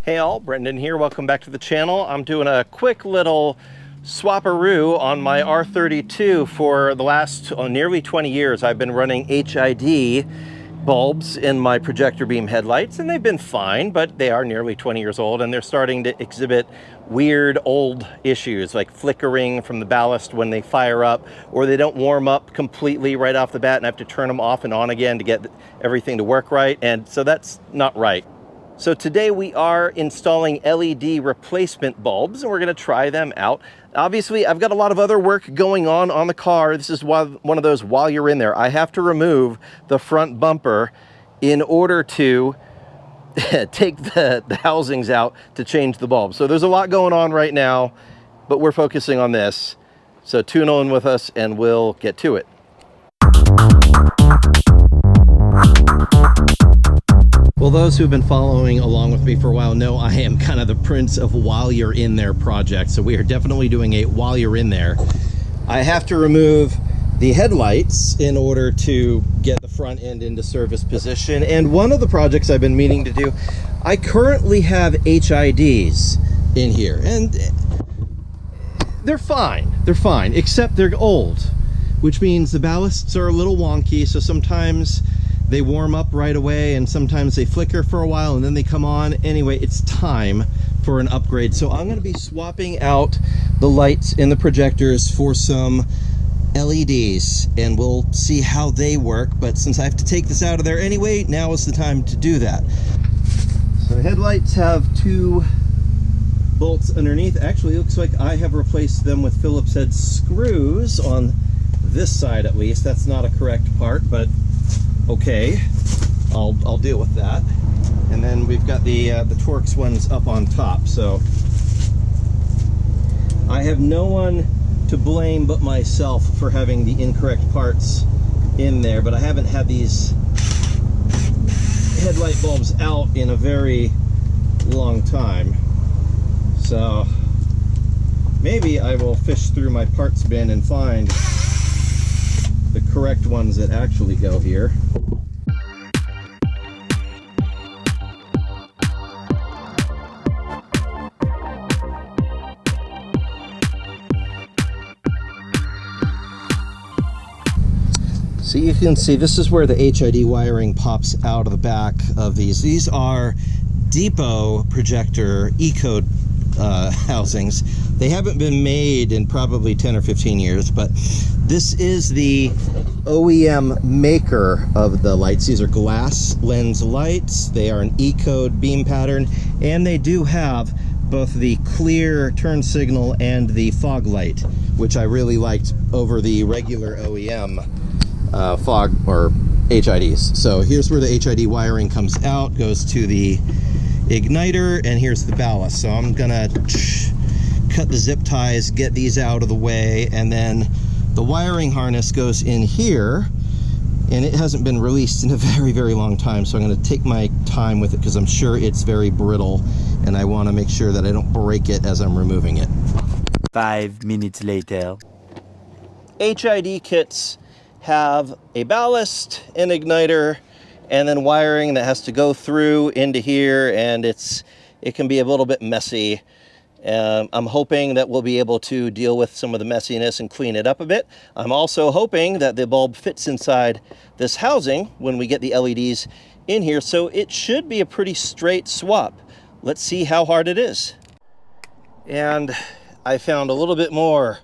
Hey all, Brendan here. Welcome back to the channel. I'm doing a quick little swapperoo on my R32. For the last nearly 20 years, I've been running HID bulbs in my projector beam headlights, and they've been fine, but they are nearly 20 years old, and they're starting to exhibit weird old issues like flickering from the ballast when they fire up, or they don't warm up completely right off the bat and I have to turn them off and on again to get everything to work right, and so that's not right. So today we are installing LED replacement bulbs, and we're going to try them out. Obviously, I've got a lot of other work going on the car. This is one of those while you're in there. I have to remove the front bumper in order to take the housings out to change the bulb. So there's a lot going on right now, but we're focusing on this. So tune in with us and we'll get to it. Well, those who've been following along with me for a while know I am kind of the prince of while you're in there project. So we are definitely doing a while you're in there. I have to remove the headlights in order to get the front end into service position. And one of the projects I've been meaning to do, I currently have HIDs in here, and they're fine. They're fine, except they're old, which means the ballasts are a little wonky. So sometimes they warm up right away and sometimes they flicker for a while and then they come on. Anyway, it's time for an upgrade. So I'm going to be swapping out the lights in the projectors for some LEDs, and we'll see how they work. But since I have to take this out of there anyway, now is the time to do that. So the headlights have two bolts underneath. Actually, it looks like I have replaced them with Phillips head screws on this side at least. That's not a correct part, but okay, I'll deal with that. And then we've got the Torx ones up on top. So I have no one to blame but myself for having the incorrect parts in there, but I haven't had these headlight bulbs out in a very long time. So maybe I will fish through my parts bin and find the correct ones that actually go here. So you can see this is where the HID wiring pops out of the back of these. These are depot projector E-code housings. They haven't been made in probably 10 or 15 years, but this is the OEM maker of the lights. These are glass lens lights. They are an E-code beam pattern, and they do have both the clear turn signal and the fog light, which I really liked over the regular OEM fog or HIDs. So here's where the HID wiring comes out, goes to the igniter, and here's the ballast. So I'm gonna cut the zip ties, get these out of the way, and then the wiring harness goes in here, and it hasn't been released in a very, very long time. So I'm gonna take my time with it because I'm sure it's very brittle, and I wanna make sure that I don't break it as I'm removing it. 5 minutes later. HID kits have a ballast, an igniter, and then wiring that has to go through into here, and it can be a little bit messy. I'm hoping that we'll be able to deal with some of the messiness and clean it up a bit. I'm also hoping that the bulb fits inside this housing when we get the LEDs in here, so it should be a pretty straight swap. Let's see how hard it is. And I found a little bit more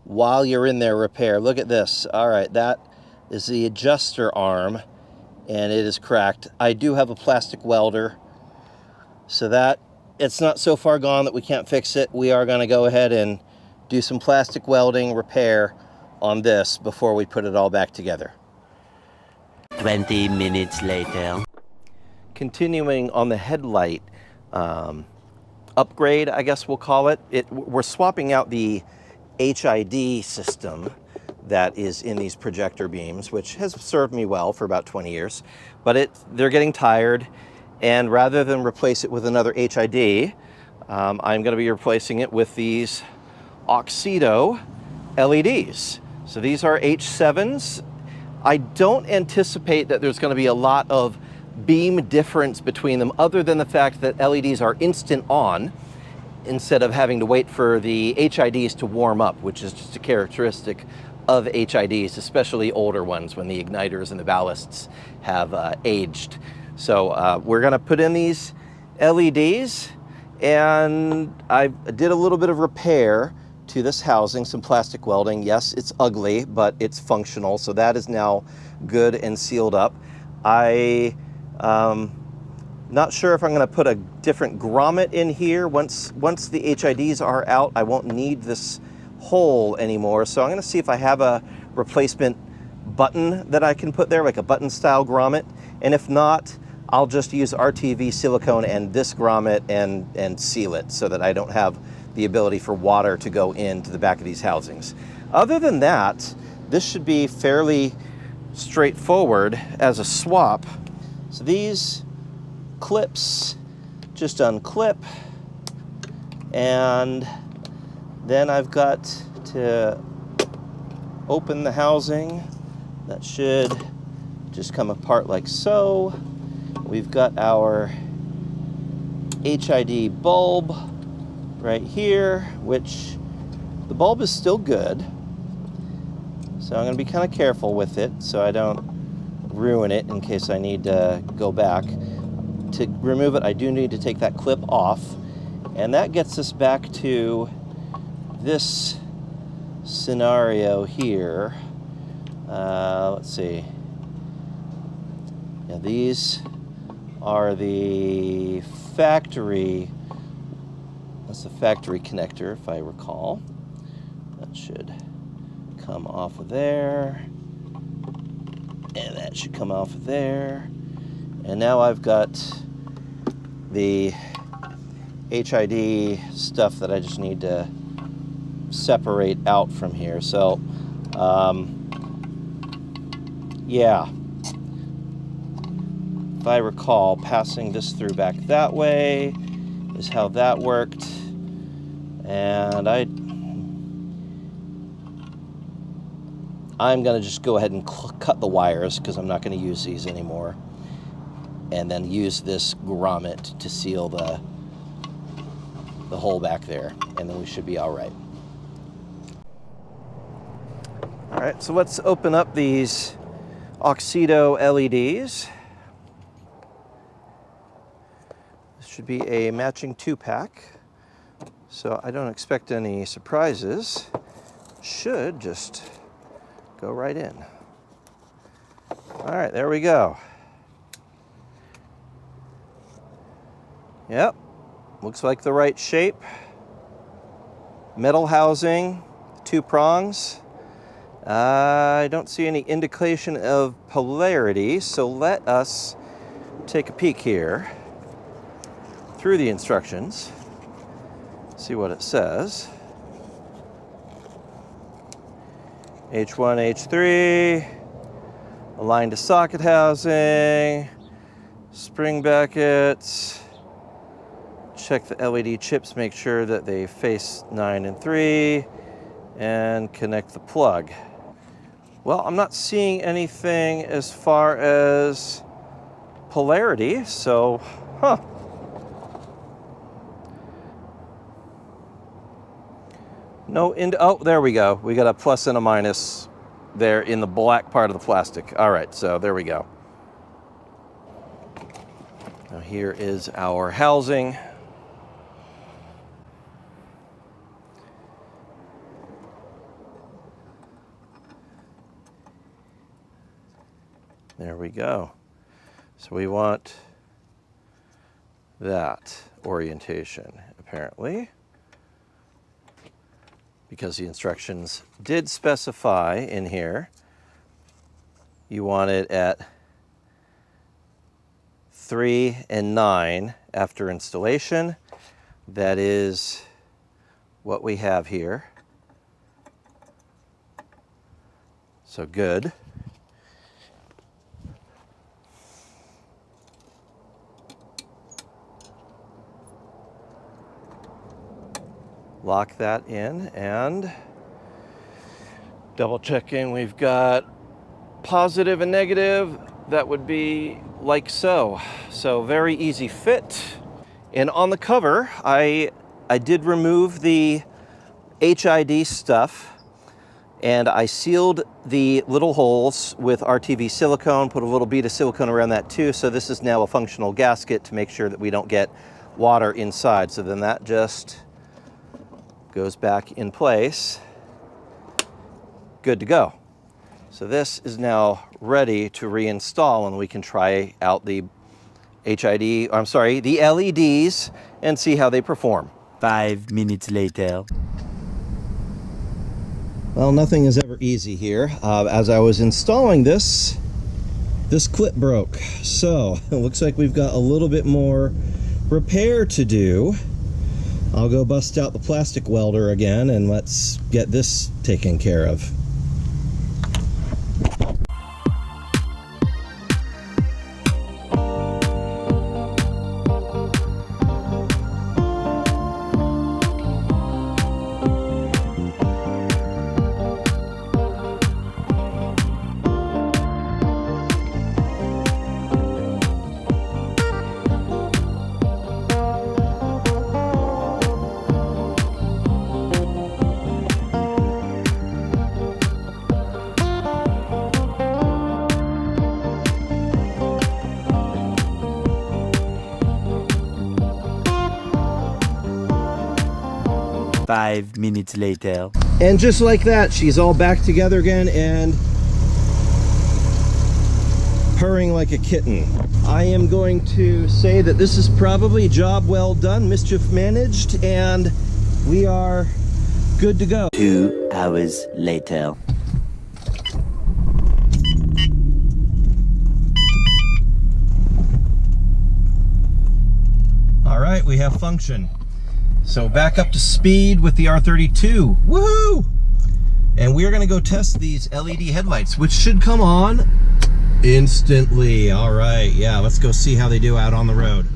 while you're in there repair. Look at this. All right, that is the adjuster arm, and it is cracked. I do have a plastic welder, so that it's not so far gone that we can't fix it. We are going to go ahead and do some plastic welding repair on this before we put it all back together. 20 minutes later. Continuing on the headlight upgrade, I guess we'll call it. We're swapping out the HID system that is in these projector beams, which has served me well for about 20 years, but they're getting tired, and rather than replace it with another HID, I'm going to be replacing it with these AUXITO LEDs. So these are H7s. I don't anticipate that there's going to be a lot of beam difference between them other than the fact that LEDs are instant on instead of having to wait for the HIDs to warm up, which is just a characteristic of HIDs, especially older ones when the igniters and the ballasts have aged. So we're gonna put in these LEDs, and I did a little bit of repair to this housing, some plastic welding. Yes, it's ugly, but it's functional, so that is now good and sealed up. Not sure if I'm going to put a different grommet in here. Once the HIDs are out, I won't need this hole anymore. So I'm going to see if I have a replacement button that I can put there, like a button style grommet. And if not, I'll just use RTV silicone and this grommet and seal it so that I don't have the ability for water to go into the back of these housings. Other than that, this should be fairly straightforward as a swap. So these clips just unclip, and then I've got to open the housing. That should just come apart like so. We've got our HID bulb right here, which the bulb is still good, so I'm going to be kind of careful with it so I don't ruin it in case I need to go back. To remove it, I do need to take that clip off, and that gets us back to this scenario here. Let's see. Yeah, these are the factory. That's the factory connector, if I recall. That should come off of there, and that should come off of there. And now I've got the HID stuff that I just need to separate out from here. So, yeah. If I recall, passing this through back that way is how that worked. And I'm going to just go ahead and cut the wires because I'm not going to use these anymore. And then use this grommet to seal the hole back there, and then we should be all right. All right, so let's open up these AUXITO LEDs. This should be a matching 2-pack, so I don't expect any surprises. Should just go right in. All right, there we go. Yep, looks like the right shape. Metal housing, 2 prongs. I don't see any indication of polarity, so let us take a peek here through the instructions, see what it says. H1, H3, aligned to socket housing, spring brackets. Check the LED chips, make sure that they face 9 and 3, and connect the plug. Well, I'm not seeing anything as far as polarity, so, No, oh, there we go. We got a plus and a minus there in the black part of the plastic. All right, so there we go. Now here is our housing. There we go. So we want that orientation, apparently, because the instructions did specify in here you want it at 3 and 9 after installation. That is what we have here. So good. Lock that in and double checking. We've got positive and negative. That would be like so. So very easy fit. And on the cover, I did remove the HID stuff, and I sealed the little holes with RTV silicone, put a little bead of silicone around that too. So this is now a functional gasket to make sure that we don't get water inside. So then that just goes back in place. Good to go. So this is now ready to reinstall, and we can try out the the LEDs and see how they perform. 5 minutes later. Well, nothing is ever easy here. As I was installing this clip broke. So it looks like we've got a little bit more repair to do. I'll go bust out the plastic welder again, and let's get this taken care of. Five minutes later. And just like that, she's all back together again and purring like a kitten. I am going to say that this is probably a job well done, mischief managed, and we are good to go. 2 hours later. All right, we have function. So back up to speed with the R32. Woohoo! And we're gonna go test these LED headlights, which should come on instantly. All right, yeah, let's go see how they do out on the road.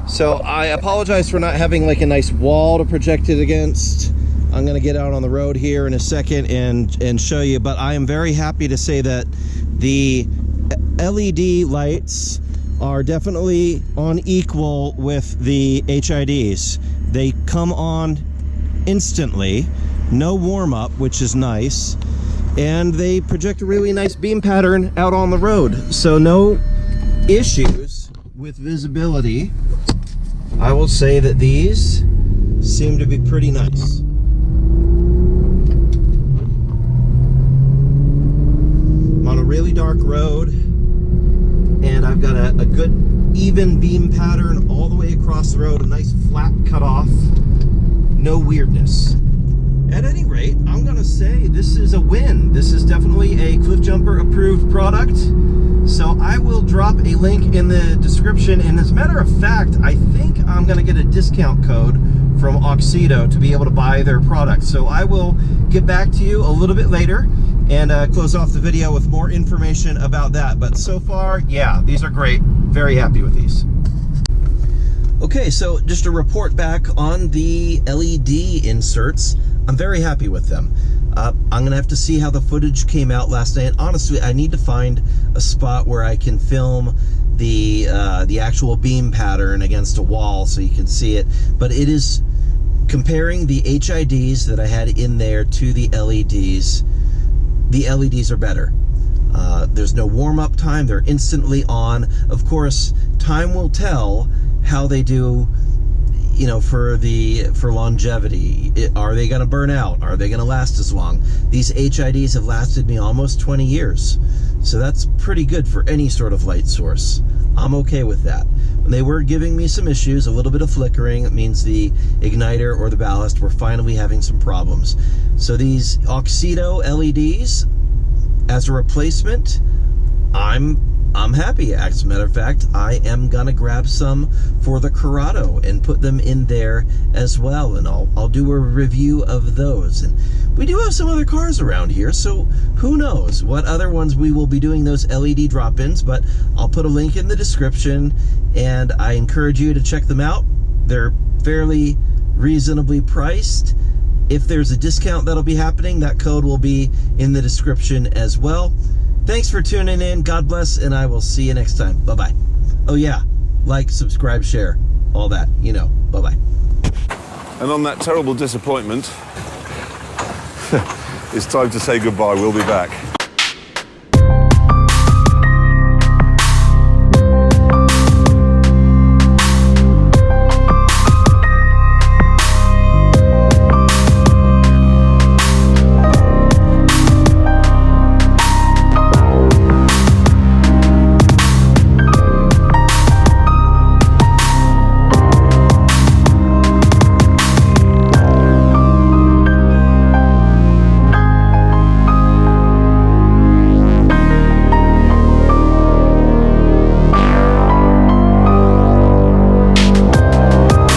So I apologize for not having like a nice wall to project it against. I'm gonna get out on the road here in a second and show you, but I am very happy to say that the LED lights are definitely on equal with the HIDs. They come on instantly, no warm up, which is nice, and they project a really nice beam pattern out on the road. So no issues with visibility. I will say that these seem to be pretty nice. I'm on a really dark road, and I've got a good even beam pattern all the way across the road, a nice flat cutoff, no weirdness. At any rate, I'm gonna say this is a win. This is definitely a Cliff Jumper approved product. So I will drop a link in the description, and as a matter of fact, I think I'm gonna get a discount code from AUXITO to be able to buy their product. So I will get back to you a little bit later and close off the video with more information about that. But so far, yeah, these are great. Very happy with these. Okay, so just a report back on the LED inserts. I'm very happy with them. I'm gonna have to see how the footage came out last night. Honestly, I need to find a spot where I can film the actual beam pattern against a wall so you can see it. But it is comparing the HIDs that I had in there to the LEDs. The LEDs are better. There's no warm-up time. They're instantly on. Of course, time will tell how they do, you know, for longevity. Are they going to burn out? Are they going to last as long? These HIDs have lasted me almost 20 years. So that's pretty good for any sort of light source. I'm okay with that. They were giving me some issues, a little bit of flickering. It means the igniter or the ballast were finally having some problems. So these AUXITO LEDs, as a replacement, I'm happy. As a matter of fact, I am gonna grab some for the Corrado and put them in there as well, and I'll do a review of those. And we do have some other cars around here, so who knows what other ones we will be doing those LED drop-ins, but I'll put a link in the description, and I encourage you to check them out. They're fairly reasonably priced, If there's a discount that'll be happening, that code will be in the description as well. Thanks for tuning in. God bless, and I will see you next time. Bye-bye. Oh yeah, like, subscribe, share, all that, you know. Bye-bye. And on that terrible disappointment, it's time to say goodbye. We'll be back.